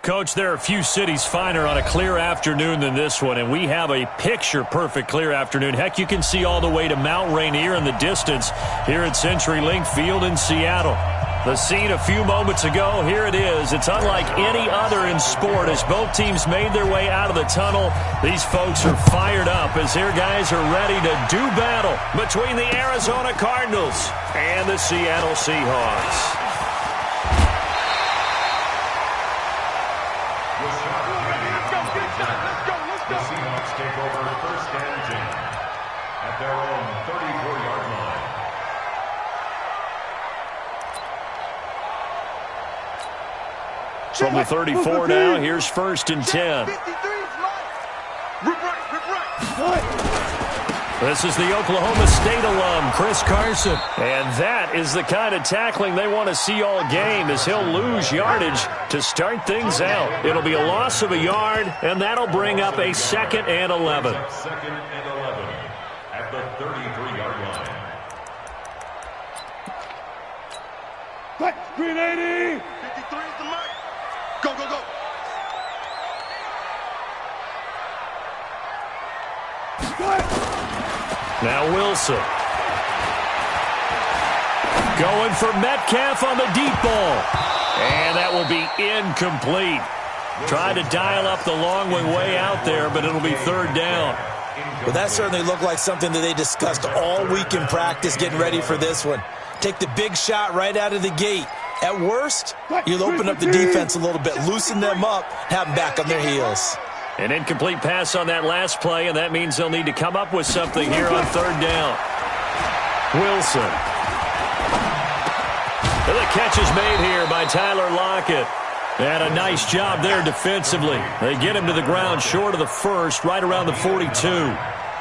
Coach, there are a few cities finer on a clear afternoon than this one, and we have a picture-perfect clear afternoon. Heck, you can see all the way to Mount Rainier in the distance here at CenturyLink Field in Seattle. The scene a few moments ago, here it is. It's unlike any other in sport as both teams made their way out of the tunnel. These folks are fired up as their guys are ready to do battle between the Arizona Cardinals and the Seattle Seahawks. The Seahawks take over first and 10 at their own 34-yard line. From the 34 now, here's first and 10. This is the Oklahoma State alum, Chris Carson. And that is the kind of tackling they want to see all game as he'll lose yardage to start things out. It'll be a loss of a yard, and that'll bring up a 2nd and 11. Second and 11 at the 33-yard line. Green 80. 53 is the mark. Go, go, go. Now Wilson. Going for Metcalf on the deep ball. And that will be incomplete. Trying to dial up the long way out there, but it'll be third down. Well, that certainly looked like something that they discussed all week in practice getting ready for this one. Take the big shot right out of the gate. At worst, you'll open up the defense a little bit, loosen them up, have them back on their heels. An incomplete pass on that last play, and that means they'll need to come up with something here on third down. Wilson. And the catch is made here by Tyler Lockett. And a nice job there defensively. They get him to the ground short of the first, right around the 42.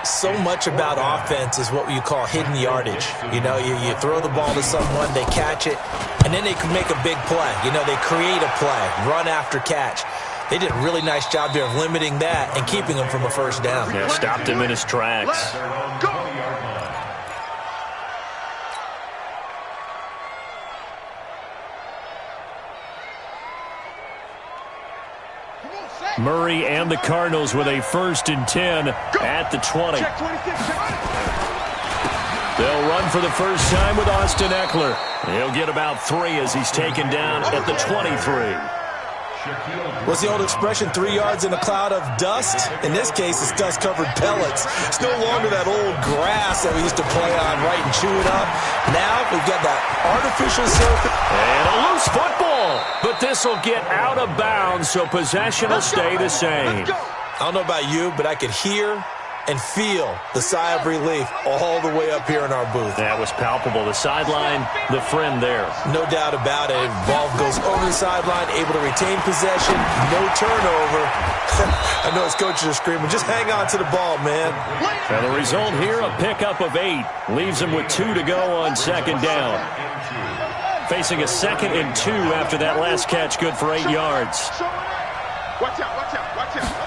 So much about offense is what you call hidden yardage. You know, you throw the ball to someone, they catch it, and then they can make a big play. You know, they create a play, run after catch. They did a really nice job there of limiting that and keeping him from a first down. Yeah, stopped him in his tracks. Murray and the Cardinals with a first and 10 at the 20. They'll run for the first time with Austin Eckler. He'll get about 3 as he's taken down at the 23. What's the old expression, 3 yards in a cloud of dust? In this case, it's dust-covered pellets. It's no longer that old grass that we used to play on, right, and chew it up. Now we've got that artificial surface. And a loose football, but this will get out of bounds, so possession will stay the same. I don't know about you, but I could hear and feel the sigh of relief all the way up here in our booth. That was palpable. The sideline, the friend there. No doubt about it. Ball goes over the sideline, able to retain possession, no turnover. I know his coaches are screaming, just hang on to the ball, man. And the result here, a pickup of 8. Leaves him with 2 to go on second down. Facing a 2nd and 2 after that last catch, good for 8 yards. Watch out, watch out, watch out.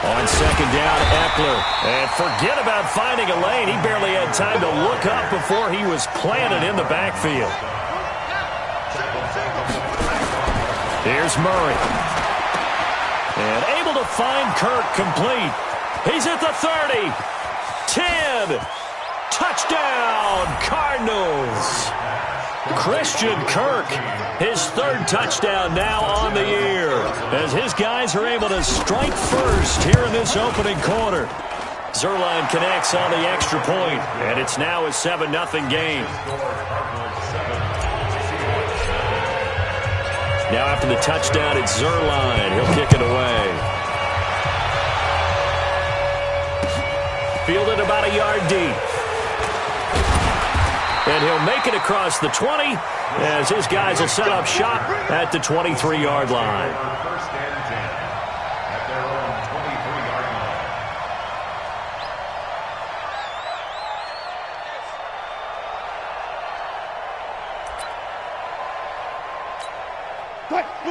On second down, Eckler. And forget about finding a lane. He barely had time to look up before he was planted in the backfield. Here's Murray. And able to find Kirk complete. He's at the 30. 10. Touchdown, Cardinals. Christian Kirk, his 3rd touchdown now on the year, as his guys are able to strike first here in this opening quarter. Zuerlein connects on the extra point, and it's now a 7-0 game. Now after the touchdown, it's Zuerlein. He'll kick it away. Fielded about a yard deep. And he'll make it across the 20 as his guys will set up shop at the 23-yard line. First and 10 at their own 23-yard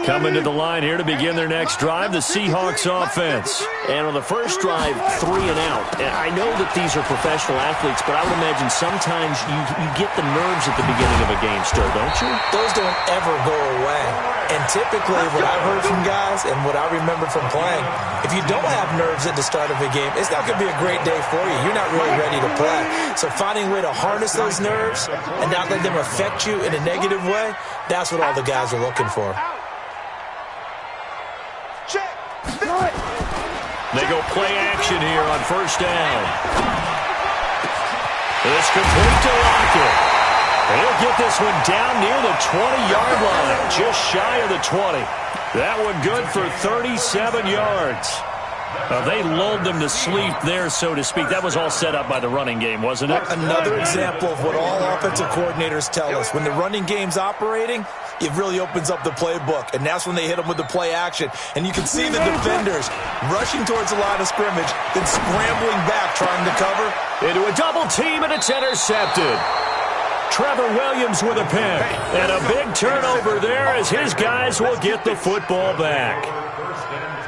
Coming to the line here to begin their next drive, the Seahawks offense. And on the first drive, 3 and out. And I know that these are professional athletes, but I would imagine sometimes you get the nerves at the beginning of a game still, don't you? Those don't ever go away. And typically what I've heard from guys and what I remember from playing, if you don't have nerves at the start of a game, it's not going to be a great day for you. You're not really ready to play. So finding a way to harness those nerves and not let them affect you in a negative way, that's what all the guys are looking for. They go play action here on first down. It's complete to Lockett. He'll get this one down near the 20-yard line, just shy of the 20. That one good for 37 yards. They lulled them to sleep there, so to speak. That was all set up by the running game, wasn't it? Another example of what all offensive coordinators tell us. When the running game's operating, it really opens up the playbook, and that's when they hit them with the play action. And you can see the defenders rushing towards the line of scrimmage, then scrambling back, trying to cover. Into a double team, and it's intercepted. Trevor Williams with a pick. And a big turnover there as his guys will get the football back.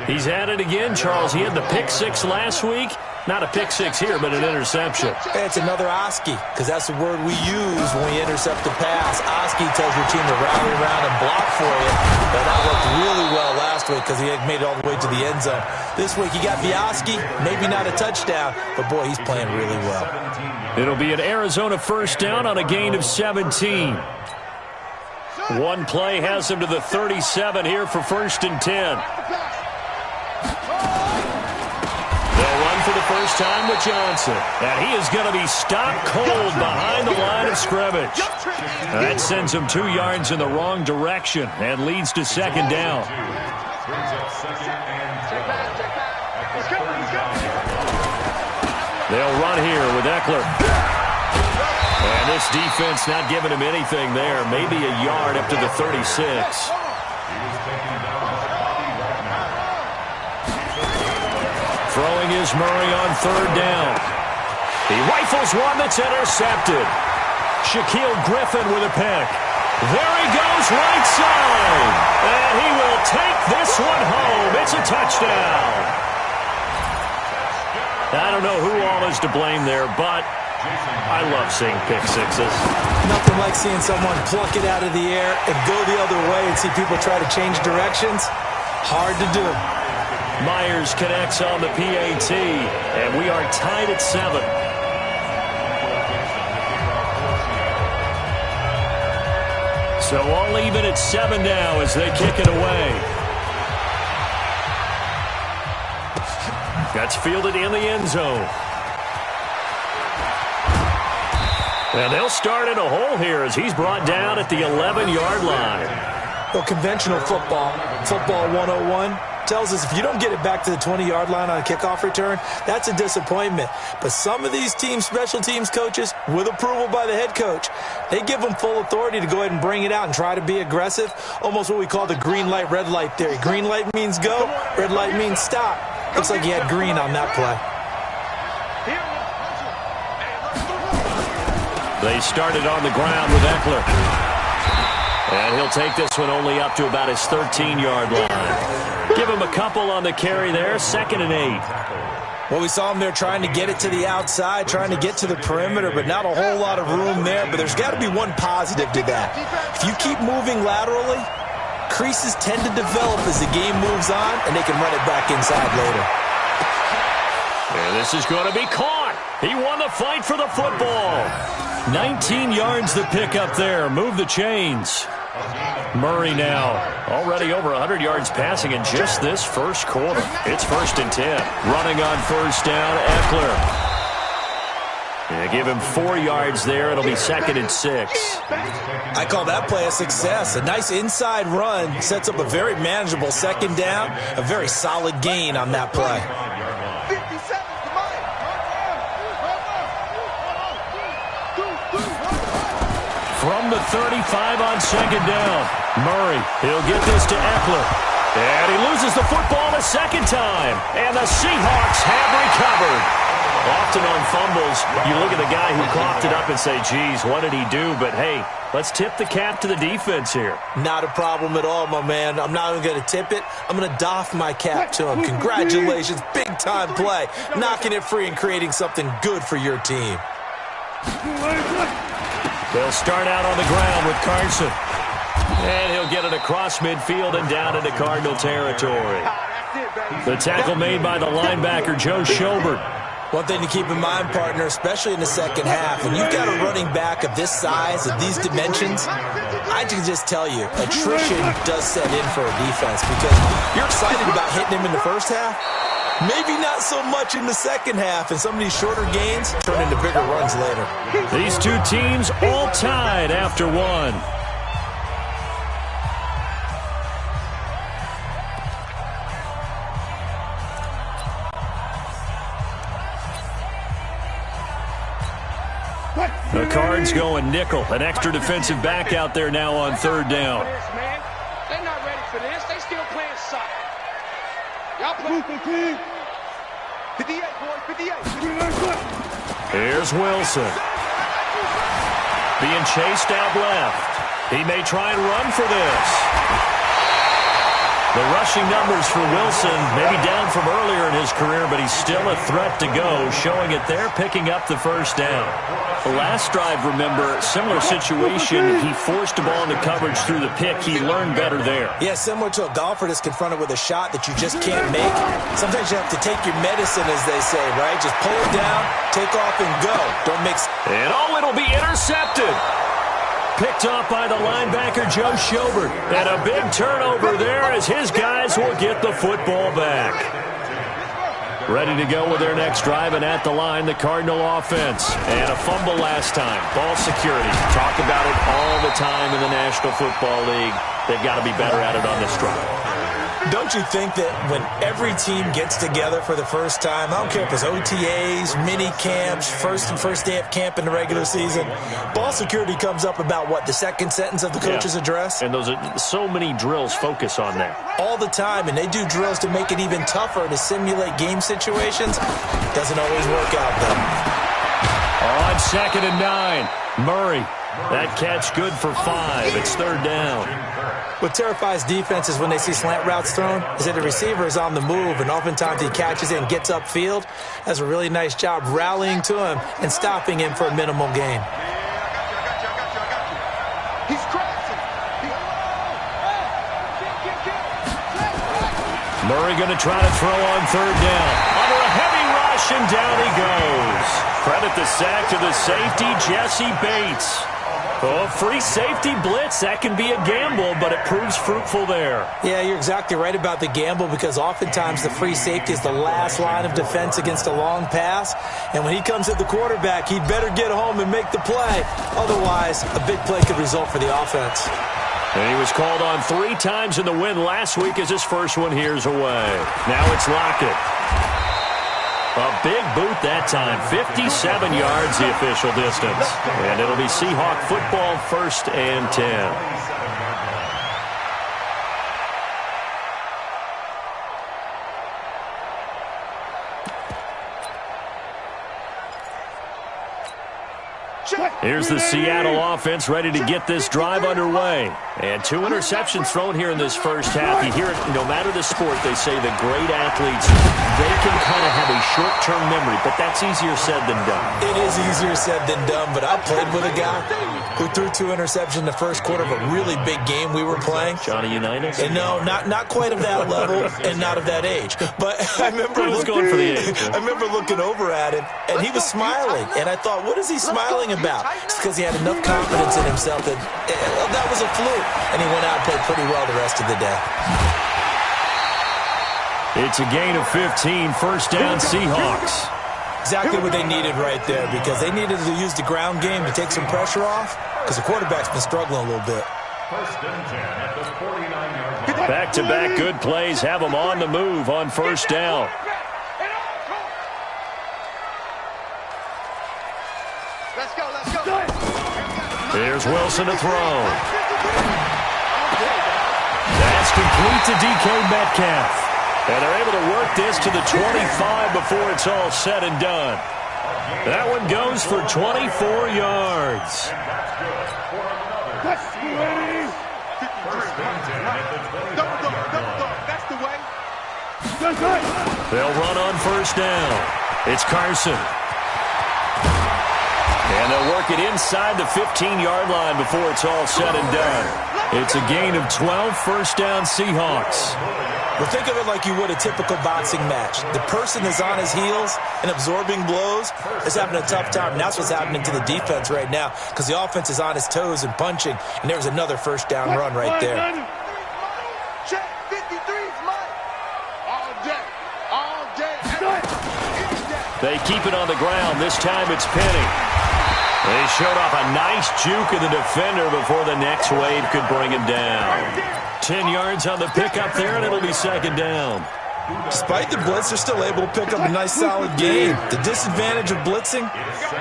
He's at it again, Charles. He had the pick 6 last week. Not a pick 6 here, but an interception. Hey, it's another Oski, because that's the word we use when we intercept a pass. Oski tells your team to rally around and block for you. But that worked really well last week because he had made it all the way to the end zone. This week he got Oski, maybe not a touchdown, but boy, he's playing really well. It'll be an Arizona first down on a gain of 17. One play has him to the 37 here for 1st and 10. For the first time with Johnson. And he is going to be stopped cold behind the line of scrimmage. That sends him 2 yards in the wrong direction and leads to 2nd down. They'll run here with Eckler. And this defense not giving him anything there. Maybe a yard up to the 36. Throwing is Murray on 3rd down. He rifles one that's intercepted. Shaquille Griffin with a pick. There he goes right side. And he will take this one home. It's a touchdown. I don't know who all is to blame there, but I love seeing pick 6s. Nothing like seeing someone pluck it out of the air and go the other way and see people try to change directions. Hard to do. Myers connects on the PAT, and we are tied at 7. So all even at 7 now as they kick it away. That's fielded in the end zone. And they'll start in a hole here as he's brought down at the 11-yard line. Well, conventional football 101, tells us if you don't get it back to the 20-yard line on a kickoff return, that's a disappointment. But some of these teams, special teams coaches, with approval by the head coach, they give them full authority to go ahead and bring it out and try to be aggressive, almost what we call the green light, red light theory. Green light means go, red light means stop. Looks like he had green on that play. They started on the ground with Eckler. And he'll take this one only up to about his 13-yard line. Give him a couple on the carry there, 2nd and 8. Well, we saw him there trying to get it to the outside, trying to get to the perimeter, but not a whole lot of room there. But there's got to be one positive to that. If you keep moving laterally, creases tend to develop as the game moves on, and they can run it back inside later. And this is going to be caught. He won the fight for the football. 19 yards the pick up there. Move the chains. Murray now already over 100 yards passing in just this first quarter. It's 1st and 10. Running on first down, Eckler. Yeah, give him 4 yards there. It'll be 2nd and 6. I call that play a success. A nice inside run sets up a very manageable 2nd down. A very solid gain on that play. From the 35 on 2nd down. Murray, he'll get this to Eckler. And he loses the football a 2nd time. And the Seahawks have recovered. Often on fumbles, you look at the guy who coughed it up and say, geez, what did he do? But, hey, let's tip the cap to the defense here. Not a problem at all, my man. I'm not even going to tip it. I'm going to doff my cap to him. Congratulations. Big-time play. Knocking it free and creating something good for your team. They'll start out on the ground with Carson. And he'll get it across midfield and down into Cardinal territory. The tackle made by the linebacker, Joe Schobert. One thing to keep in mind, partner, especially in the second half, when you've got a running back of this size, of these dimensions, I can just tell you, attrition does set in for a defense because you're excited about hitting him in the first half. Maybe not so much in the second half, and some of these shorter gains turn into bigger runs later. These two teams all tied after one. The Cards going nickel. An extra defensive back out there now on third down. They're not ready for this. They still playing soccer. Y'all play. 58, boys, 58. Here's Wilson. Being chased out left. He may try and run for this. The rushing numbers for Wilson may be down from earlier in his career, but he's still a threat to go, showing it there, picking up the first down. The last drive, remember, similar situation. He forced the ball into coverage through the pick. He learned better there. Yeah, similar to a golfer that's confronted with a shot that you just can't make. Sometimes you have to take your medicine, as they say, right? Just pull it down, take off, and go. Don't mix. And it'll be intercepted. Picked off by the linebacker, Joe Schobert. And a big turnover there as his guys will get the football back. Ready to go with their next drive, and at the line, the Cardinal offense. And a fumble last time. Ball security. Talk about it all the time in the National Football League. They've got to be better at it on this drive. Don't you think that when every team gets together for the first time, I don't care if it's OTAs, mini camps, first day of camp in the regular season, ball security comes up about what, the second sentence of the coach's address? And those are so many drills focus on that. All the time, and they do drills to make it even tougher to simulate game situations. Doesn't always work out, though. On 2nd and 9, Murray. That catch good for 5. It's third down. What terrifies defenses when they see slant routes thrown is that the receiver is on the move, and oftentimes he catches it and gets upfield. Does a really nice job rallying to him and stopping him for a minimal gain. He's crossing. Murray going to try to throw on third down. Under a heavy rush, and down he goes. Credit the sack to the safety, Jesse Bates. Oh, free safety blitz, that can be a gamble, but it proves fruitful there. Yeah, you're exactly right about the gamble because oftentimes the free safety is the last line of defense against a long pass. And when he comes at the quarterback, he'd better get home and make the play. Otherwise, a big play could result for the offense. And he was called on 3 times in the win last week as his first one here's away. Now it's Lockett. A big boot that time, 57 yards the official distance. And it'll be Seahawk football, 1st and 10. Here's the Seattle offense ready to get this drive underway. And 2 interceptions thrown here in this first half. You hear it, no matter the sport, they say the great athletes, they can kind of have a short-term memory, but that's easier said than done. It is easier said than done, but I played with a guy who threw 2 interceptions in the first quarter of a really big game we were playing. Johnny Unitas? And no, not quite of that level and not of that age. But I remember going for the age. I remember looking over at him, and he was smiling. And I thought, what is he smiling about? It's because he had enough confidence in himself that that was a fluke. And he went out and played pretty well the rest of the day. It's a gain of 15, 1st down Seahawks. Exactly what they needed right there because they needed to use the ground game to take some pressure off because the quarterback's been struggling a little bit. 1st and 10 at the 49-yard line. Back-to-back good plays have them on the move on 1st down. Let's go, let's go. Here's Wilson to throw. That's complete to DK Metcalf. And they're able to work this to the 25 before it's all said and done. That one goes for 24 yards. That's the way. They'll run on first down. It's Carson. And they'll work it inside the 15-yard line before it's all said and done. It's a gain of 12, first down Seahawks. Well, think of it like you would a typical boxing match. The person is on his heels and absorbing blows is having a tough time. And that's what's happening to the defense right now because the offense is on his toes and punching. And there's another first down run right there. Check 53's Mike. All day. All day. They keep it on the ground. This time it's Penny. They showed off a nice juke of the defender before the next wave could bring him down. 10 yards on the pickup there, and it'll be second down. Despite the blitz, they're still able to pick up a nice solid gain. The disadvantage of blitzing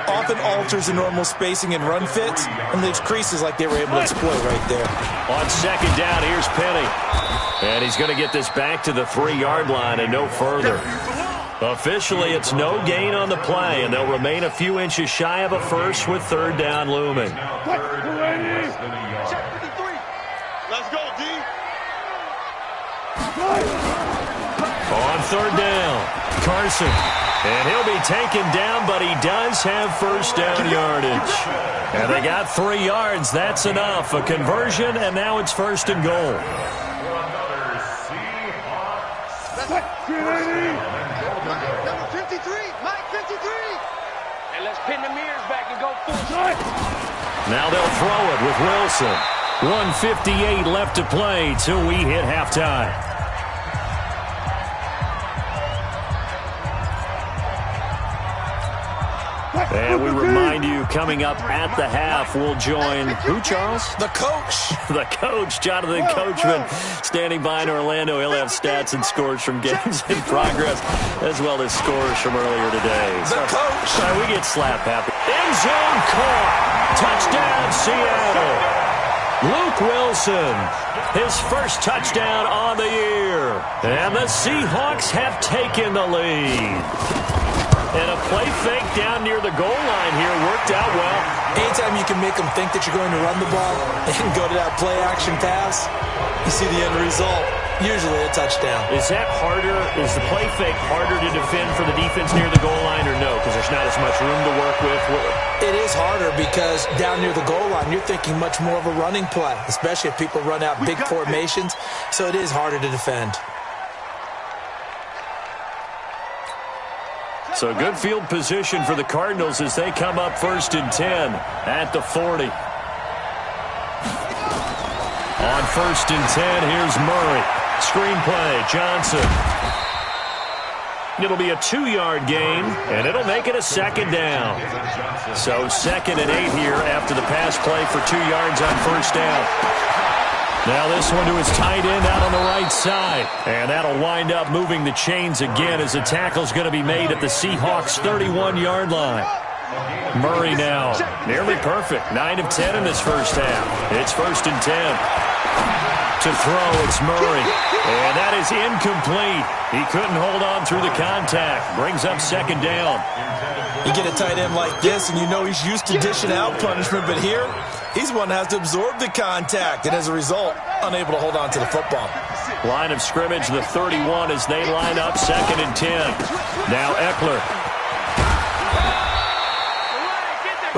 often alters the normal spacing and run fits and leaves creases like they were able to exploit right there. On second down, here's Penny. And he's going to get this back to the 3-yard line and no further. Officially, it's no gain on the play, and they'll remain a few inches shy of a first with third down looming. Let's go, D. On third down, Carson. And he'll be taken down, but he does have first down yardage. And they got 3 yards. That's enough. A conversion, and now it's first and goal. Number 53, Mike 53. And let's pin the mirrors back and go full time. Now they'll throw it with Wilson. 1:58 left to play till we hit halftime. And we remind you, coming up at the half, we'll join who, Charles? The coach. The coach, Jonathan Coachman, standing by in Orlando. He'll have stats and scores from games in progress, as well as scores from earlier today. The coach. We get slap happy. End zone caught. Touchdown, Seattle. Luke Wilson, his first touchdown on the year. And the Seahawks have taken the lead. And a play fake down near the goal line here worked out well. Anytime you can make them think that you're going to run the ball and go to that play-action pass, you see the end result, usually a touchdown. Is that harder? Is the play fake harder to defend for the defense near the goal line or no? Because there's not as much room to work with? It is harder because down near the goal line, you're thinking much more of a running play, especially if people run out big formations. So it is harder to defend. So good field position for the Cardinals as they come up first and 10 at the 40. On first and 10, here's Murray. Screen play, Johnson. It'll be a 2-yard gain, and it'll make it a second down. So second and 8 here after the pass play for 2 yards on first down. Now this one to his tight end out on the right side. And that'll wind up moving the chains again as the tackle's going to be made at the Seahawks' 31-yard line. Murray now, nearly perfect. 9 of 10 in this first half. It's first and 10. To throw, it's Murray. And that is incomplete. He couldn't hold on through the contact. Brings up second down. You get a tight end like this, and you know he's used to dishing out punishment, but here, he's one that has to absorb the contact, and as a result, unable to hold on to the football. Line of scrimmage, the 31 as they line up, second and 10. Now Eckler.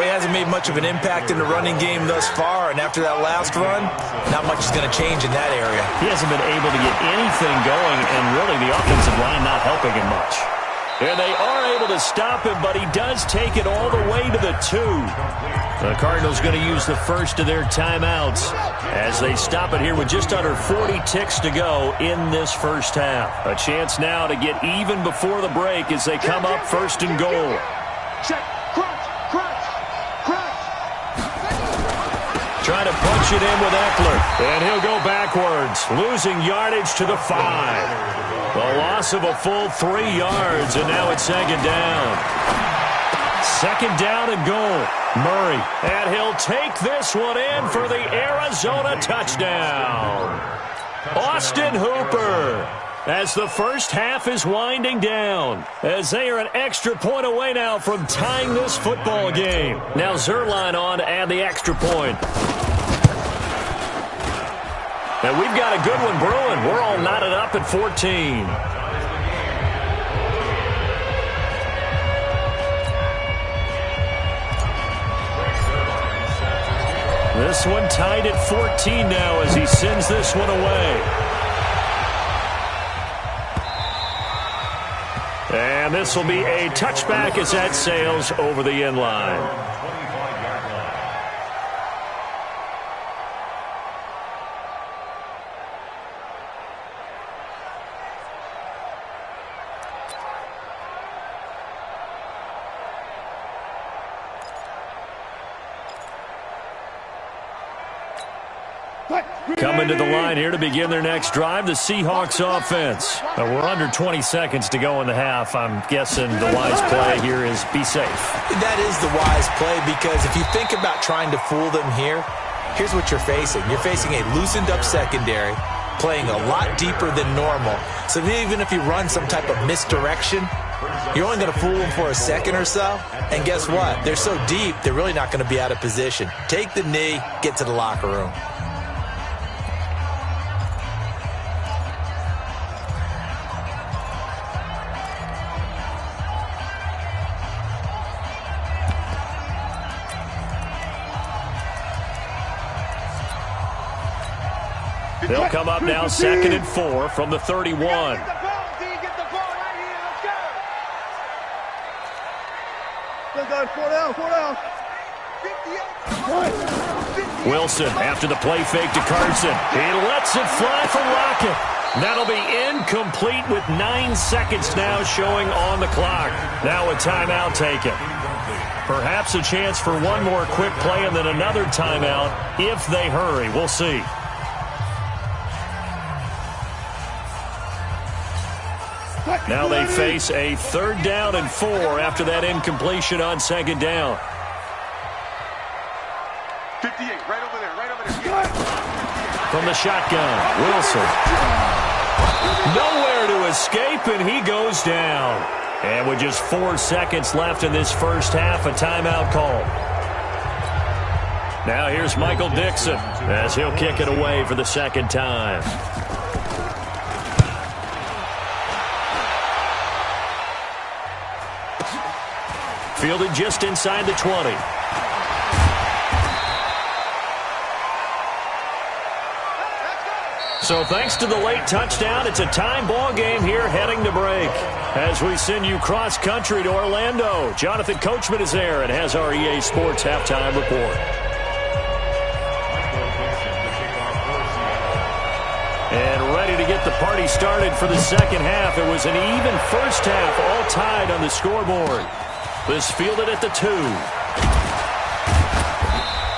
Well, he hasn't made much of an impact in the running game thus far, and after that last run, not much is going to change in that area. He hasn't been able to get anything going, and really the offensive line not helping him much. And they are able to stop him, but he does take it all the way to the 2. The Cardinals going to use the first of their timeouts as they stop it here with just under 40 ticks to go in this first half. A chance now to get even before the break as they come up first and goal. Check. Trying to punch it in with Eckler. And he'll go backwards, losing yardage to the 5. The loss of a full 3 yards, and now it's second down. Second down and goal. Murray, and he'll take this one in for the Arizona touchdown. Austin Hooper. as the first half is winding down, as they are an extra point away now from tying this football game. Now Zerline on to add the extra point. And we've got a good one brewing. We're all knotted up at 14. This one tied at 14 now as he sends this one away. And this will be a touchback as that sails over the end line. Coming to the line here to begin their next drive, the Seahawks offense. We're under 20 seconds to go in the half. I'm guessing the wise play here is be safe. That is the wise play, because if you think about trying to fool them here, here's what you're facing. You're facing a loosened up secondary, playing a lot deeper than normal. So even if you run some type of misdirection, you're only going to fool them for a second or so. And guess what? They're so deep, they're really not going to be out of position. Take the knee, get to the locker room. They'll come up now 2nd and 4 from the 31. Wilson after the play fake to Carson. He lets it fly for Rocket. That'll be incomplete with 9 seconds now showing on the clock. Now a timeout taken. Perhaps a chance for one more quick play and then another timeout if they hurry. We'll see. Now they face a 3rd down and 4 after that incompletion on 2nd down. 58, right over there. From the shotgun, Wilson. Nowhere to escape, and he goes down. And with just 4 seconds left in this first half, a timeout call. Now here's Michael Dixon as he'll kick it away for the 2nd time. Fielded just inside the 20. So thanks to the late touchdown, it's a time ball game here heading to break. As we send you cross-country to Orlando, Jonathan Coachman is there and has our EA Sports halftime report. And ready to get the party started for the second half. It was an even first half, all tied on the scoreboard. This fielded at the 2.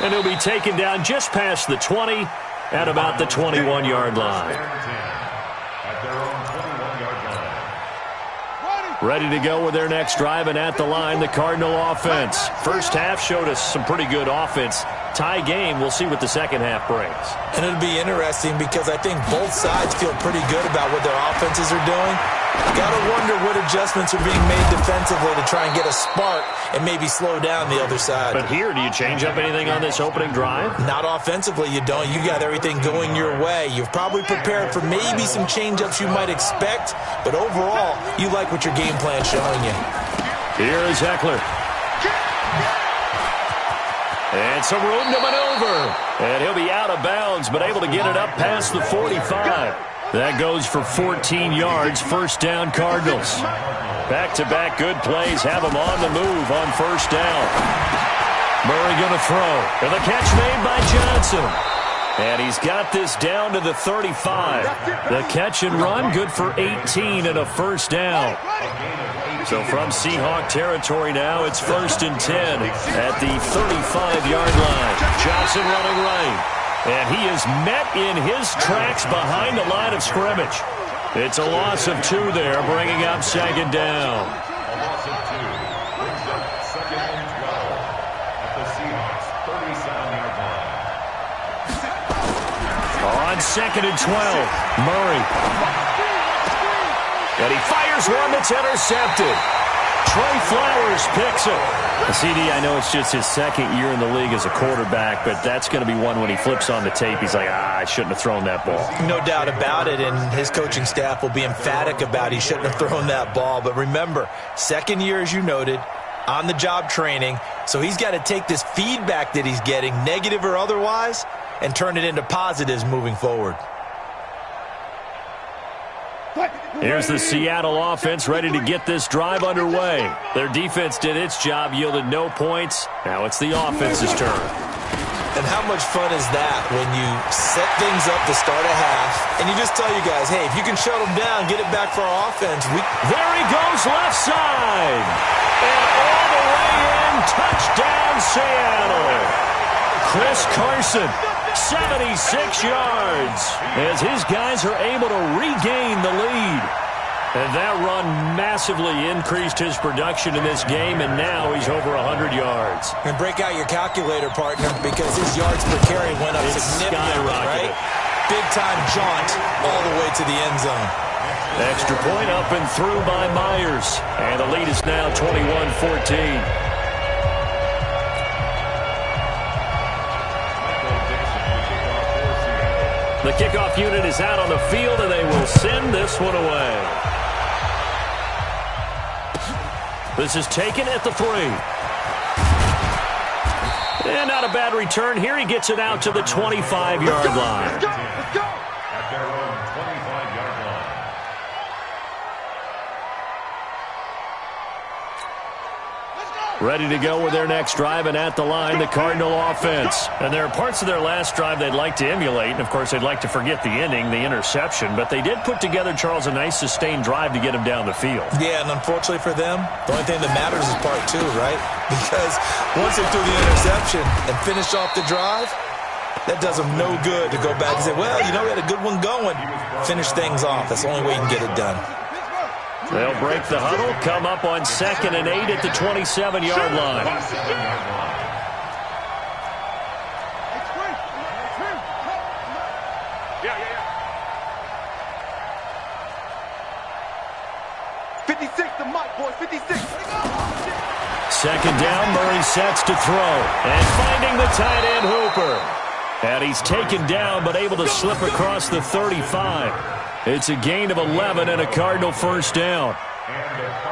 And he'll be taken down just past the 20 at about the 21-yard line. Ready to go with their next drive, and at the line, the Cardinal offense. First half showed us some pretty good offense. Tie game, we'll see what the second half brings. And it'll be interesting because I think both sides feel pretty good about what their offenses are doing. Gotta wonder what adjustments are being made defensively to try and get a spark and maybe slow down the other side. But here, do you change up anything on this opening drive? Not offensively, you don't. You got everything going your way. You've probably prepared for maybe some change-ups you might expect, but overall, you like what your game plan's showing you. Here is Eckler. And some room to maneuver. And he'll be out of bounds, but able to get it up past the 45. That goes for 14 yards, first down Cardinals. Back-to-back good plays have them on the move on first down. Murray going to throw. And the catch made by Johnson. And he's got this down to the 35. The catch and run good for 18 and a first down. So from Seahawk territory now, it's 1st and 10 at the 35-yard line. Johnson running right. And he is met in his tracks behind the line of scrimmage. It's a loss of 2 there, bringing up 2nd down. A loss of 2 brings up 2nd and 12 at the Seahawks 37-yard line. On 2nd and 12, Murray. And he fires one that's intercepted. Trey Flowers picks it. CD, I know it's just his second year in the league as a quarterback, but that's going to be one when he flips on the tape. He's like, I shouldn't have thrown that ball. No doubt about it, and his coaching staff will be emphatic about he shouldn't have thrown that ball. But remember, second year, as you noted, on-the-job training, so he's got to take this feedback that he's getting, negative or otherwise, and turn it into positives moving forward. Here's the Seattle offense ready to get this drive underway. Their defense did its job, yielded no points. Now it's the offense's turn. And how much fun is that when you set things up to start a half, and you just tell you guys, hey, if you can shut them down, get it back for our offense. There he goes, left side. And all the way in, touchdown Seattle. Chris Carson, 76 yards, as his guys are able to regain the lead. And that run massively increased his production in this game, and now he's over 100 yards. And break out your calculator, partner, because his yards per carry went up significantly, right? Big-time jaunt all the way to the end zone. Extra point up and through by Myers. And the lead is now 21-14. The kickoff unit is out on the field, and they will send this one away. This is taken at the 3. And not a bad return here. He gets it out to the 25-yard line. At their own 25-yard line. Ready to go with their next drive, and at the line, the Cardinal offense. And there are parts of their last drive they'd like to emulate, and of course they'd like to forget the ending, the interception, but they did put together, Charles, a nice sustained drive to get him down the field. Yeah, and unfortunately for them, the only thing that matters is part 2, right? Because once they threw the interception and finished off the drive, that does them no good to go back and say, well, you know, we had a good one going. Finish things off. That's the only way you can get it done. They'll break the huddle, come up on 2nd and 8 at the 27-yard line. Second down, Murray sets to throw. And finding the tight end Hooper. And he's taken down but able to slip across the 35. It's a gain of 11 and a Cardinal first down.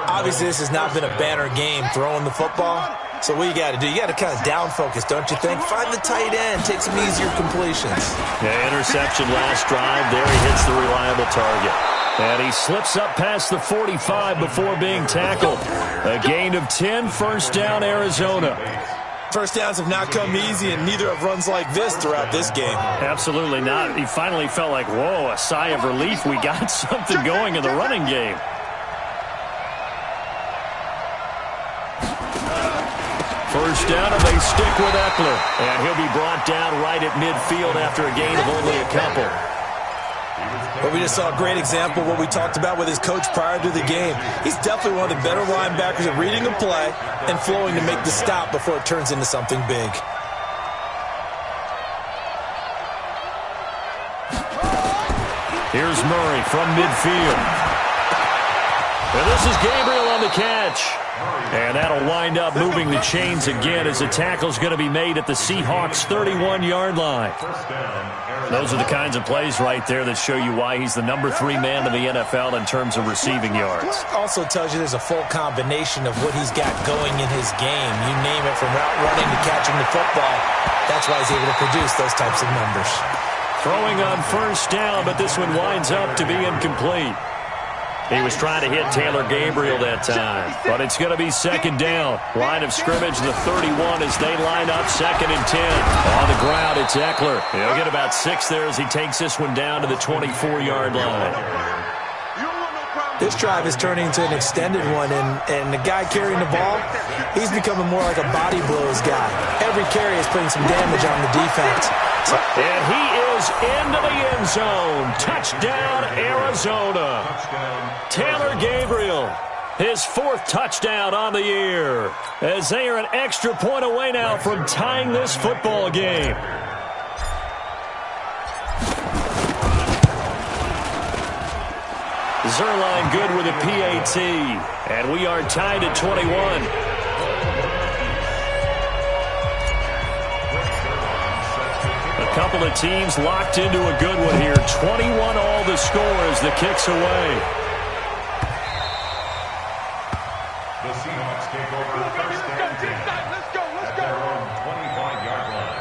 Obviously, this has not been a banner game throwing the football. So what you got to do, you got to kind of down focus, don't you think? Find the tight end, take some easier completions. Yeah, interception last drive. There he hits the reliable target. And he slips up past the 45 before being tackled. A gain of 10, first down, Arizona. First downs have not come easy, and neither have runs like this throughout this game. Absolutely not. He finally felt like, whoa, a sigh of relief. We got something going in the running game. First down, and they stick with Eckler. And he'll be brought down right at midfield after a gain of only a couple. But we just saw a great example of what we talked about with his coach prior to the game. He's definitely one of the better linebackers at reading a play and flowing to make the stop before it turns into something big. Here's Murray from midfield. And this is Gabriel on the catch. And that'll wind up moving the chains again as the tackle's going to be made at the Seahawks' 31-yard line. Those are the kinds of plays right there that show you why he's the number 3 man in the NFL in terms of receiving yards. Also tells you there's a full combination of what he's got going in his game. You name it, from route running to catching the football. That's why he's able to produce those types of numbers. Throwing on first down, but this one winds up to be incomplete. He was trying to hit Taylor Gabriel that time, but it's going to be second down. Line of scrimmage, the 31 as they line up, 2nd and 10. On the ground, it's Eckler. He'll get about 6 there as he takes this one down to the 24-yard line. This drive is turning into an extended one, and the guy carrying the ball, he's becoming more like a body blows guy. Every carry is putting some damage on the defense. And he is into the end zone. Touchdown, Arizona. Taylor Gabriel, his 4th touchdown on the year, as they are an extra point away now from tying this football game. Zerline good with a PAT. And we are tied at 21. A couple of teams locked into a good one here. 21 all the score as the kick's away. The Seahawks take over first and 10 at their own 25-yard line.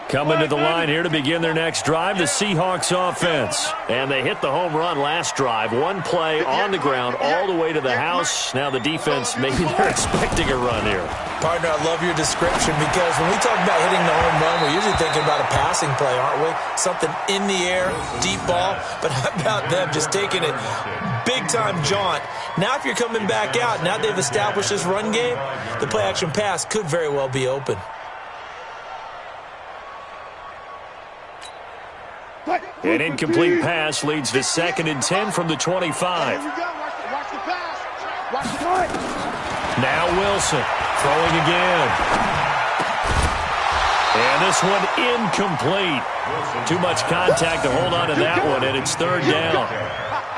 Coming to the line here to begin their next drive, the Seahawks offense. And they hit the home run last drive. One play on the ground all the way to the house. Now the defense, maybe they're expecting a run here. Partner, I love your description because when we talk about hitting the home run, we're usually thinking about a passing play, aren't we? Something in the air, deep ball. But how about them just taking it big-time jaunt? Now if you're coming back out, now they've established this run game, the play-action pass could very well be open. An incomplete pass leads to 2nd and 10 from the 25. Watch the pass. Watch the play. Now Wilson throwing again. And this one incomplete. Too much contact to hold on to that one, and it's 3rd down.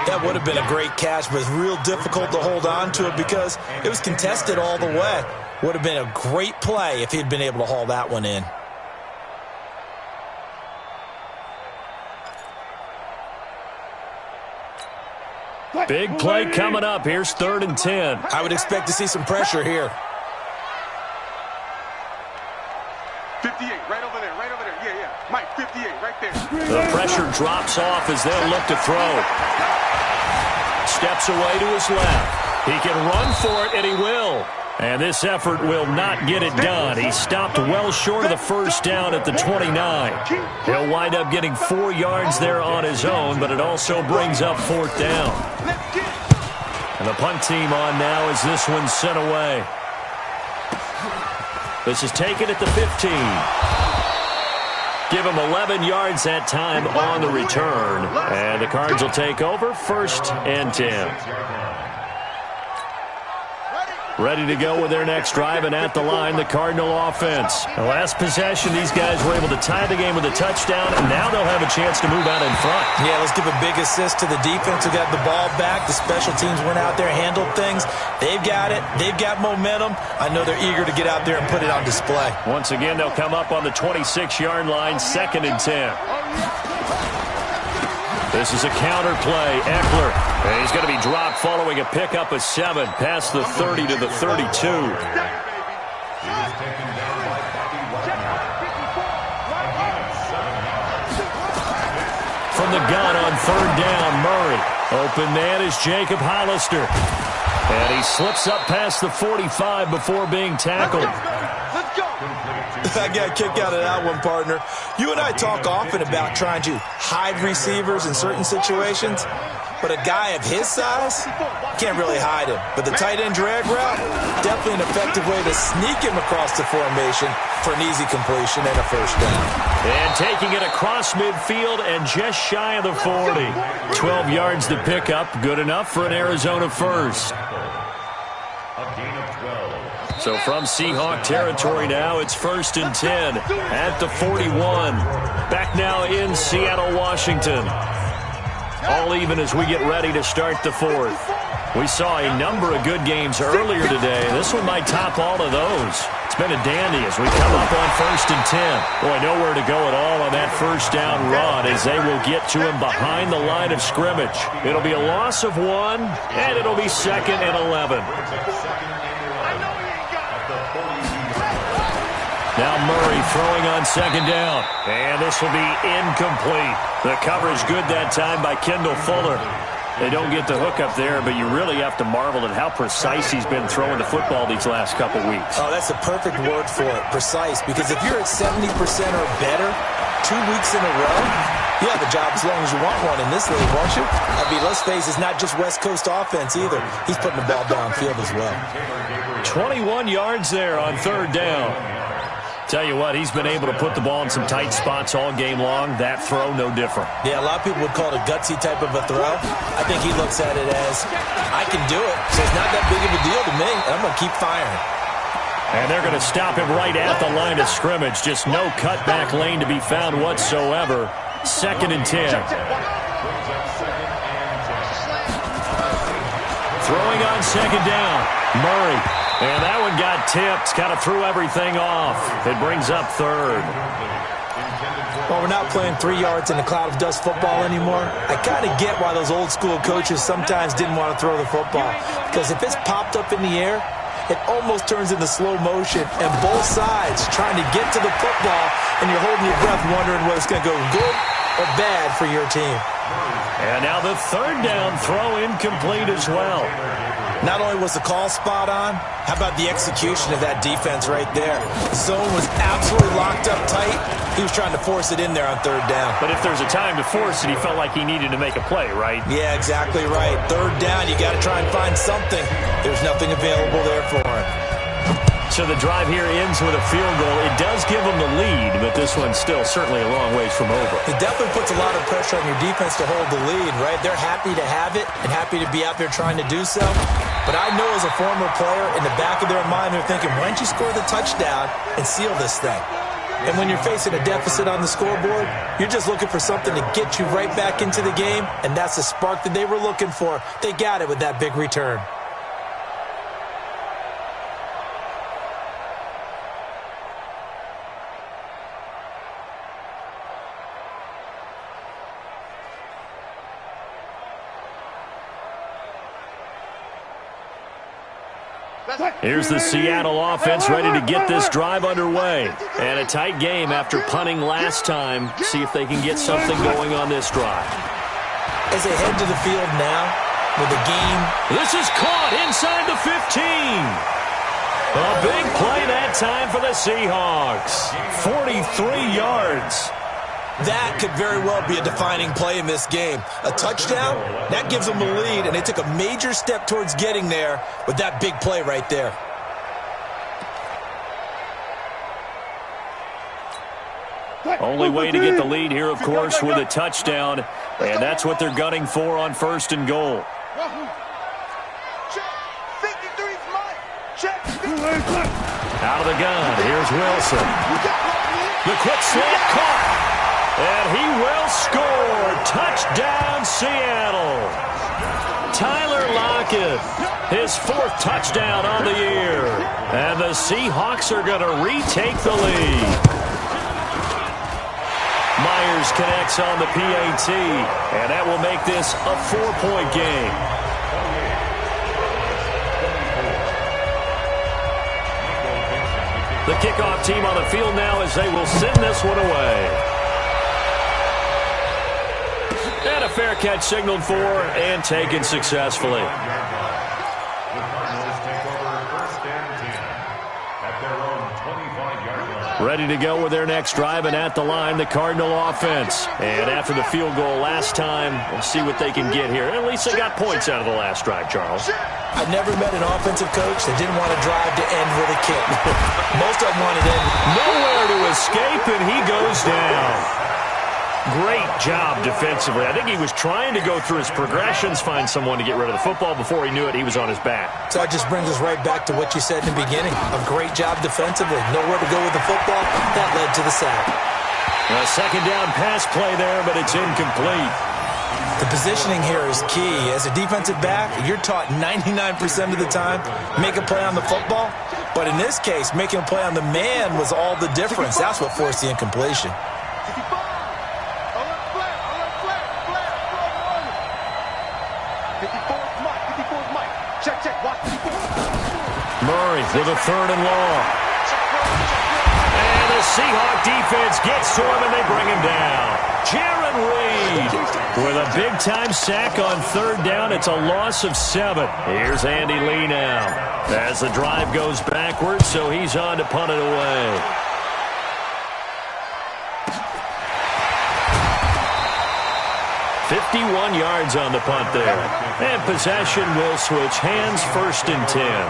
That would have been a great catch, but it's real difficult to hold on to it because it was contested all the way. Would have been a great play if he'd been able to haul that one in. Big play coming up. Here's 3rd and 10. I would expect to see some pressure here. 58, right over there. Yeah. Mike, 58, right there. The pressure drops off as they'll look to throw. Steps away to his left. He can run for it, and he will. And this effort will not get it done. He stopped well short of the 1st down at the 29. He'll wind up getting 4 yards there on his own, but it also brings up 4th down. And the punt team on now as this one's sent away. This is taken at the 15. Give him 11 yards that time on the return. And the Cards will take over 1st and 10. Ready to go with their next drive, and at the line, the Cardinal offense. The last possession, these guys were able to tie the game with a touchdown, and now they'll have a chance to move out in front. Yeah, let's give a big assist to the defense who got the ball back. The special teams went out there, handled things. They've got it. They've got momentum. I know they're eager to get out there and put it on display. Once again, they'll come up on the 26-yard line, 2nd and 10. This is a counter play. Eckler. And he's going to be dropped following a pickup of 7 past the 30 to the 32. From the gun on 3rd down, Murray. Open man is Jacob Hollister. And he slips up past the 45 before being tackled. Let's go. I got a kick out of that one, partner. You and I talk often about trying to hide receivers in certain situations, but a guy of his size can't really hide him. But the tight end drag route, definitely an effective way to sneak him across the formation for an easy completion and a 1st down. And taking it across midfield and just shy of the 40. 12 yards to pick up, good enough for an Arizona 1st. So from Seahawk territory now, it's 1st and 10 at the 41. Back now in Seattle, Washington. All even as we get ready to start the 4th. We saw a number of good games earlier today. This one might top all of those. It's been a dandy as we come up on 1st and 10. Boy, nowhere to go at all on that 1st down run as they will get to him behind the line of scrimmage. It'll be a loss of 1, and it'll be 2nd and 11. Now Murray throwing on 2nd down. And this will be incomplete. The coverage good that time by Kendall Fuller. They don't get the hook up there, but you really have to marvel at how precise he's been throwing the football these last couple weeks. Oh, that's a perfect word for it, precise. Because if you're at 70% or better 2 weeks in a row, you have a job as long as you want one in this league, won't you? I mean, let's face it, it's not just West Coast offense either. He's putting the ball downfield as well. 21 yards there on 3rd down. Tell you what, he's been able to put the ball in some tight spots all game long. That throw, no different. Yeah, a lot of people would call it a gutsy type of a throw. I think he looks at it as, I can do it, so it's not that big of a deal to me, and I'm going to keep firing. And they're going to stop him right at the line of scrimmage. Just no cutback lane to be found whatsoever. 2nd and 10. Throwing on 2nd down. Murray. And that one got tipped. Kind of threw everything off. It brings up 3rd. Well, we're not playing 3 yards in a cloud of dust football anymore. I kind of get why those old school coaches sometimes didn't want to throw the football. Because if it's popped up in the air, it almost turns into slow motion. And both sides trying to get to the football, and you're holding your breath wondering whether it's going to go good or bad for your team. And now the 3rd down throw incomplete as well. Not only was the call spot on, how about the execution of that defense right there? The zone was absolutely locked up tight. He was trying to force it in there on 3rd down. But if there's a time to force it, he felt like he needed to make a play, right? Yeah, exactly right. 3rd down, you got to try and find something. There's nothing available there for him. So the drive here ends with a field goal. It does give them the lead, but this one's still certainly a long ways from over. It definitely puts a lot of pressure on your defense to hold the lead, right? They're happy to have it and happy to be out there trying to do so. But I know as a former player, in the back of their mind, they're thinking, why don't you score the touchdown and seal this thing? And when you're facing a deficit on the scoreboard, you're just looking for something to get you right back into the game, and that's the spark that they were looking for. They got it with that big return. Here's the Seattle offense ready to get this drive underway. And a tight game after punting last time. See if they can get something going on this drive. As they head to the field now with the game. This is caught inside the 15. A big play that time for the Seahawks. 43 yards. That could very well be a defining play in this game. A touchdown, that gives them the lead, and they took a major step towards getting there with that big play right there. Only way to get the lead here, of course, with a touchdown, and that's what they're gunning for on 1st and goal. Out of the gun, here's Wilson. The quick slant caught. And he will score. Touchdown, Seattle. Tyler Lockett, his 4th touchdown on the year. And the Seahawks are going to retake the lead. Myers connects on the PAT, and that will make this a 4-point game. The kickoff team on the field now as they will send this one away. And a fair catch signaled for and taken successfully. Ready to go with their next drive, and at the line, the Cardinal offense. And after the field goal last time, we'll see what they can get here. At least they got points out of the last drive, Charles. I've never met an offensive coach that didn't want to drive to end with a kick. Most of them wanted to end. Nowhere to escape, and he goes down. Great job defensively. I think he was trying to go through his progressions, find someone to get rid of the football. Before he knew it, he was on his back. So that just brings us right back to what you said in the beginning. A great job defensively. Nowhere to go with the football. That led to the sack. A 2nd down pass play there, but it's incomplete. The positioning here is key. As a defensive back, you're taught 99% of the time, make a play on the football. But in this case, making a play on the man was all the difference. That's what forced the incompletion. Murray with a 3rd and long. And the Seahawk defense gets to him, and they bring him down. Jaron Reed with a big-time sack on 3rd down. It's a loss of 7. Here's Andy Lee now as the drive goes backwards, so he's on to punt it away. "51 yards on the punt there. And possession will switch hands, 1st and 10.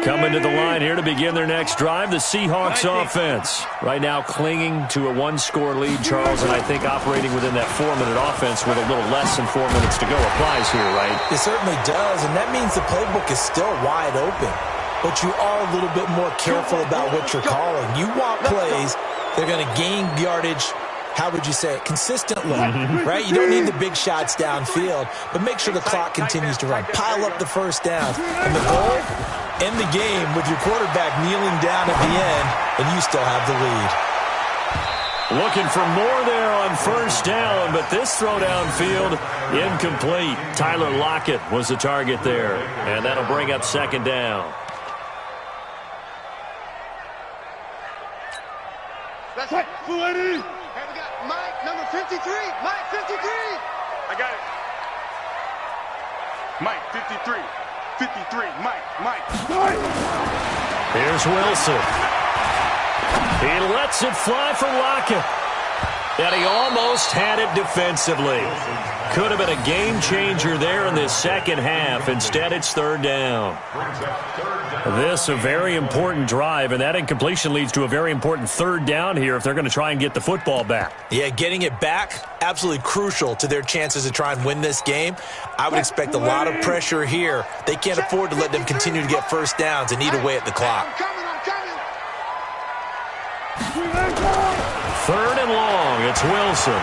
Coming to the line here to begin their next drive, the Seahawks offense. Right now clinging to a one-score lead, Charles, and I think operating within that 4-minute offense with a little less than 4 minutes to go applies here, right? It certainly does, and that means the playbook is still wide open. But you are a little bit more careful about what you're calling. You want plays that are going to gain yardage, how would you say it, consistently, right? You don't need the big shots downfield, but make sure the clock continues to run. Pile up the first downs. And the goal, end the game with your quarterback kneeling down at the end, and you still have the lead. Looking for more there on first down, but this throw downfield, incomplete. Tyler Lockett was the target there, and that'll bring up second down. That's right. Hey, we got Mike, number 53. Mike, 53. I got it. Mike, 53. 53. Mike. Here's Wilson. He lets it fly for Lockett. And he almost had it defensively. Could have been a game changer there in this second half. Instead, it's third down. This a very important drive, and that incompletion leads to a very important third down here if they're going to try and get the football back. Yeah, getting it back, absolutely crucial to their chances to try and win this game. I would expect a lot of pressure here. They can't afford to let them continue to get first downs and eat away at the clock. Third and long, it's Wilson.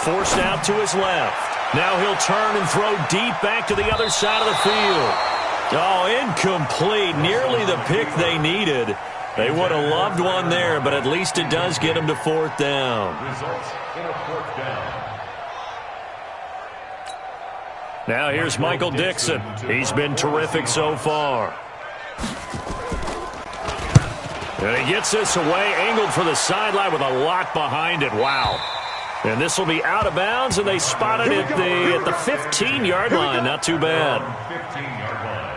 Forced out to his left. Now he'll turn and throw deep back to the other side of the field. Oh, incomplete. Nearly the pick they needed. They would have loved one there, but at least it does get them to fourth down. Results in a fourth down. Now here's Michael Dixon. He's been terrific so far. And he gets this away, angled for the sideline with a lot behind it. Wow. And this will be out of bounds, and they spotted it at the 15-yard line. Not too bad. 15-yard line.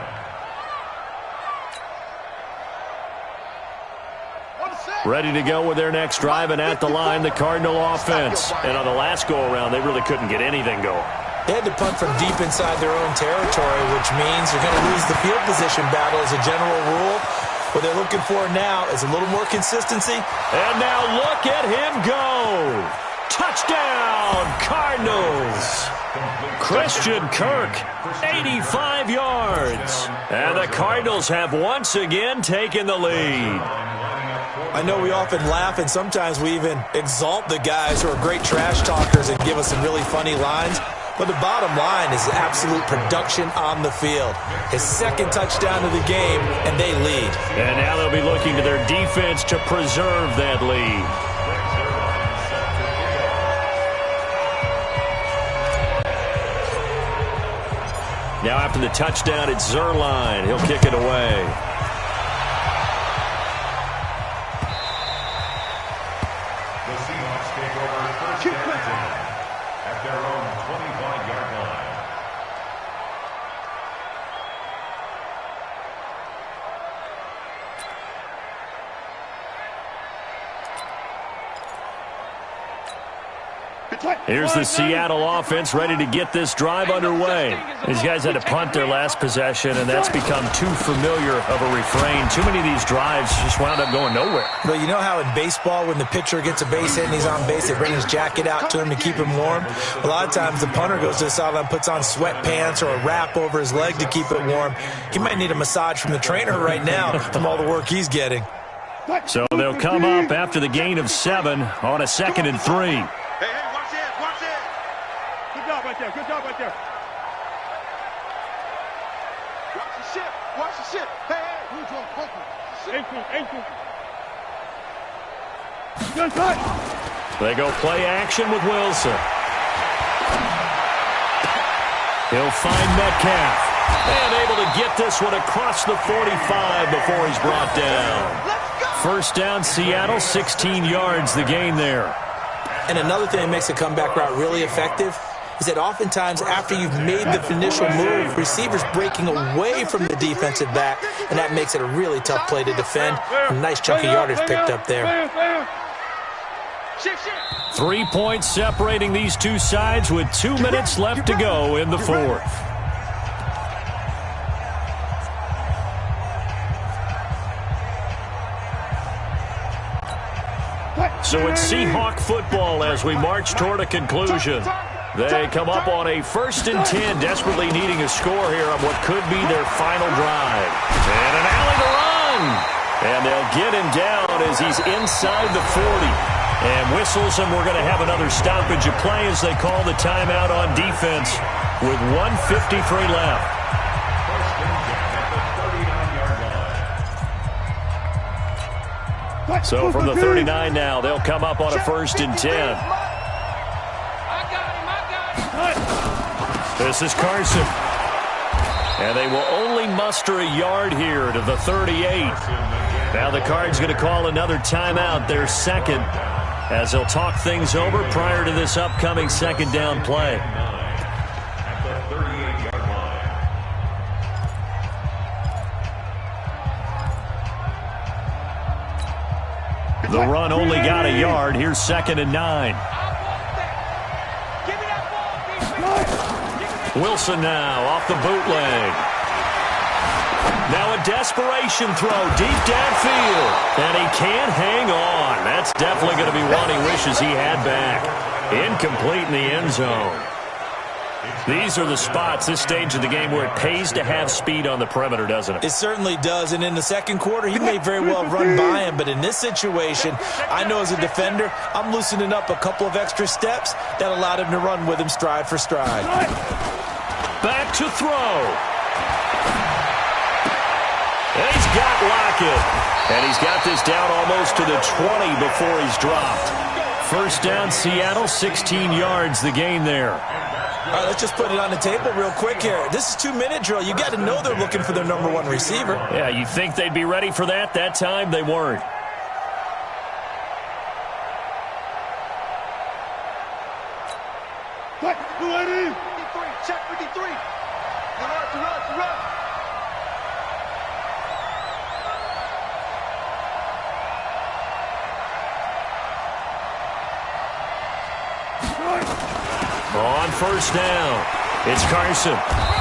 Ready to go with their next drive, and at the line, the Cardinal offense. And on the last go-around, they really couldn't get anything going. They had to punt from deep inside their own territory, which means they're going to lose the field position battle as a general rule. What they're looking for now is a little more consistency. And now look at him go. Touchdown, Cardinals. Christian Kirk, 85 yards. And the Cardinals have once again taken the lead. I know we often laugh, and sometimes we even exalt the guys who are great trash talkers and give us some really funny lines. But the bottom line is absolute production on the field. His second touchdown of the game, and they lead. And now they'll be looking to their defense to preserve that lead. Now after the touchdown, it's Zerline. He'll kick it away. The Seahawks take over first and 10 at their own 25-yard line. Here's the Seattle offense ready to get this drive underway. These guys had to punt their last possession, and that's become too familiar of a refrain. Too many of these drives just wound up going nowhere. Well, you know how in baseball when the pitcher gets a base hit and he's on base, they bring his jacket out to him to keep him warm? A lot of times the punter goes to the sideline, puts on sweatpants or a wrap over his leg to keep it warm. He might need a massage from the trainer right now from all the work he's getting. So they'll come up after the gain of 7 on a 2nd and 3. Good job right there. Watch the ship. Watch the ship. Hey. Ankle. Good touch. They go play action with Wilson. He'll find Metcalf. And able to get this one across the 45 before he's brought down. First down, Seattle, 16 yards the gain there. And another thing that makes a comeback route really effective is that oftentimes after you've made the initial move, receivers breaking away from the defensive back, and that makes it a really tough play to defend. A nice chunk of yardage picked up there. 3 points separating these two sides with 2 minutes left to go in the fourth. So it's Seahawk football as we march toward a conclusion. They come up on a 1st and 10, desperately needing a score here on what could be their final drive. And an alley to run. And they'll get him down as he's inside the 40. And whistles, and we're going to have another stoppage of play as they call the timeout on defense with 1:53 left. So from the 39 now, they'll come up on a 1st and 10. This is Carson. And they will only muster a yard here to the 38. Now the Cards going to call another timeout, their second, as they'll talk things over prior to this upcoming 2nd down play. The run only got a yard. Here's 2nd and 9. Wilson now off the bootleg. Now a desperation throw deep downfield. And he can't hang on. That's definitely going to be one he wishes he had back. Incomplete in the end zone. These are the spots, this stage of the game, where it pays to have speed on the perimeter, doesn't it? It certainly does. And in the 2nd quarter, he may very well run by him. But in this situation, I know as a defender, I'm loosening up a couple of extra steps that allowed him to run with him stride for stride. Back to throw. And he's got Lockett. And he's got this down almost to the 20 before he's dropped. 1st down, Seattle, 16 yards the gain there. All right, let's just put it on the table real quick here. This is 2-minute drill. You got to know they're looking for their number 1 receiver. Yeah, you think they'd be ready for that? That time they weren't. Check 53. To run. On 1st down, it's Carson.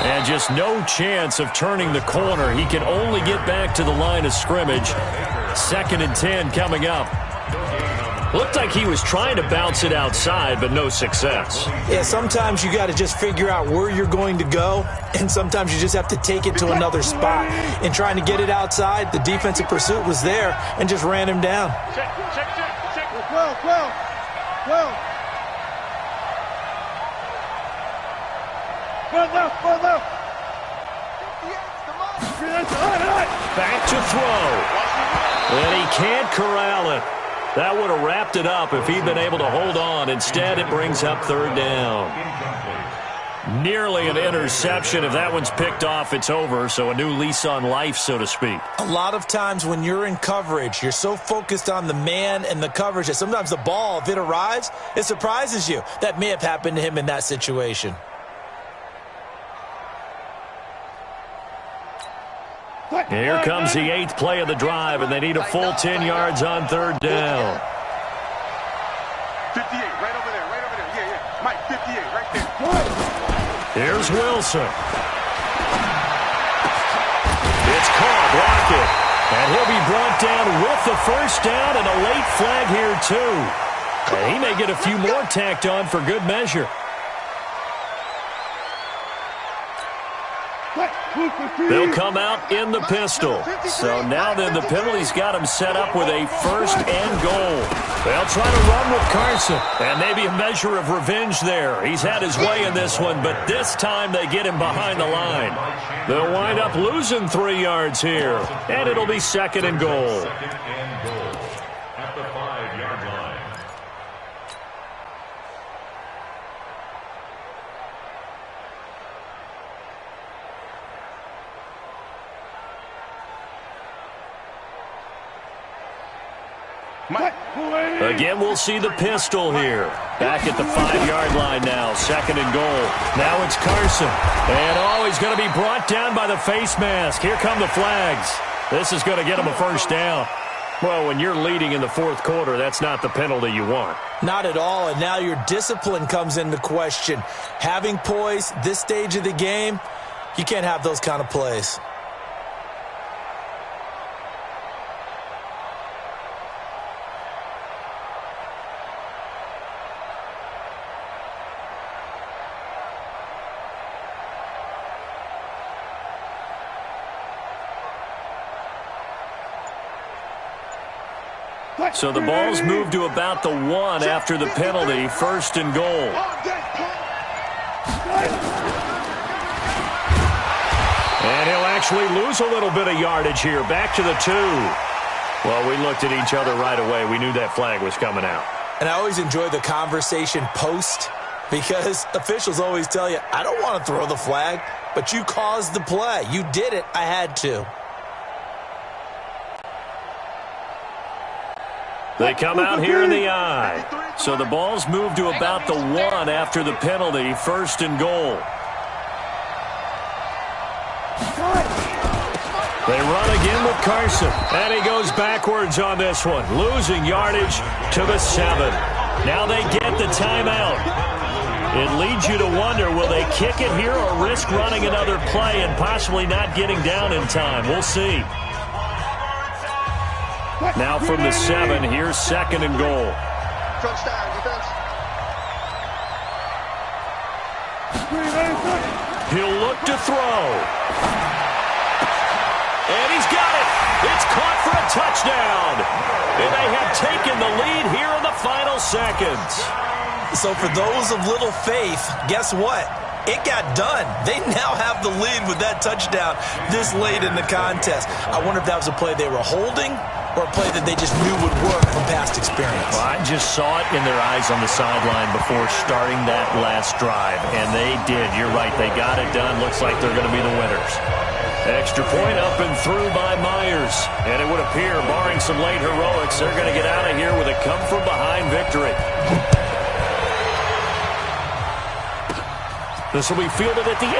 And just no chance of turning the corner. He can only get back to the line of scrimmage. 2nd and 10 coming up. Looked like he was trying to bounce it outside, but no success. Yeah, sometimes you got to just figure out where you're going to go, and sometimes you just have to take it to another spot. In trying to get it outside, the defensive pursuit was there and just ran him down. Check. Well. Back to throw. And he can't corral it. That would have wrapped it up if he'd been able to hold on. Instead, it brings up 3rd down. Nearly an interception. If that one's picked off, it's over. So a new lease on life, so to speak. A lot of times when you're in coverage, you're so focused on the man and the coverage that sometimes the ball, if it arrives, it surprises you. That may have happened to him in that situation. Here comes the 8th play of the drive, and they need a full 10 yards on 3rd down. 58, right over there. Yeah. Mike, 58, right there. Here's Wilson. It's caught, Lockett. And he'll be brought down with the 1st down and a late flag here, too. And he may get a few more tacked on for good measure. They'll come out in the pistol. So now then the penalty's got him set up with a 1st and goal. They'll try to run with Carson. And maybe a measure of revenge there. He's had his way in this one, but this time they get him behind the line. They'll wind up losing 3 yards here. And it'll be 2nd and goal. At the 5-yard line. Again, we'll see the pistol here. Back at the 5-yard line now, 2nd and goal. Now it's Carson. And, he's going to be brought down by the face mask. Here come the flags. This is going to get him a 1st down. Well, when you're leading in the 4th quarter, that's not the penalty you want. Not at all, and now your discipline comes into question. Having poise, this stage of the game, you can't have those kind of plays. So the ball's moved to about the 1 after the penalty, 1st and goal. And he'll actually lose a little bit of yardage here. Back to the 2. Well, we looked at each other right away. We knew that flag was coming out. And I always enjoy the conversation post, because officials always tell you, I don't want to throw the flag, but you caused the play. You did it. I had to. They come out here in the I. So the ball's moved to about the 1 after the penalty, 1st and goal. They run again with Carson, and he goes backwards on this one, losing yardage to the 7. Now they get the timeout. It leads you to wonder, will they kick it here or risk running another play and possibly not getting down in time? We'll see. Now from the 7, here's 2nd and goal. He'll look to throw. And he's got it. It's caught for a touchdown. And they have taken the lead here in the final seconds. So for those of little faith, guess what? It got done. They now have the lead with that touchdown this late in the contest. I wonder if that was a play they were holding or a play that they just knew would work from past experience. Well, I just saw it in their eyes on the sideline before starting that last drive, and they did. You're right. They got it done. Looks like they're going to be the winners. Extra point up and through by Myers. And it would appear, barring some late heroics, they're going to get out of here with a come-from-behind victory. This will be fielded at the 8.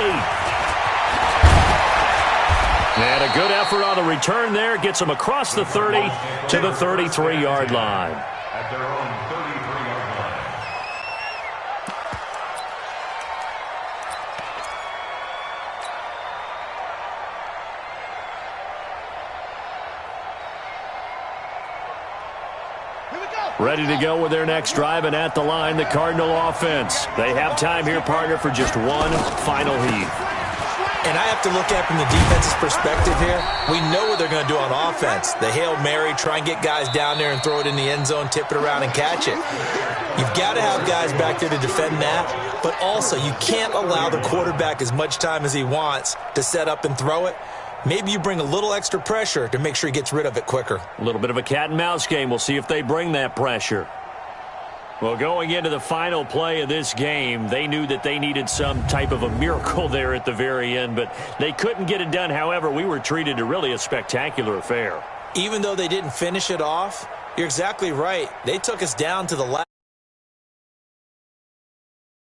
And a good effort on the return there. Gets them across the 30 to the 33-yard line. At their own 33-yard line. Ready to go with their next drive, and at the line, the Cardinal offense. They have time here, partner, for just one final heave. And I have to look at it from the defense's perspective here. We know what they're going to do on offense. The Hail Mary, try and get guys down there and throw it in the end zone, tip it around and catch it. You've got to have guys back there to defend that, but also you can't allow the quarterback as much time as he wants to set up and throw it. Maybe you bring a little extra pressure to make sure he gets rid of it quicker. A little bit of a cat and mouse game. We'll see if they bring that pressure. Well, going into the final play of this game, they knew that they needed some type of a miracle there at the very end, but they couldn't get it done. However, we were treated to really a spectacular affair. Even though they didn't finish it off, you're exactly right. They took us down to the last.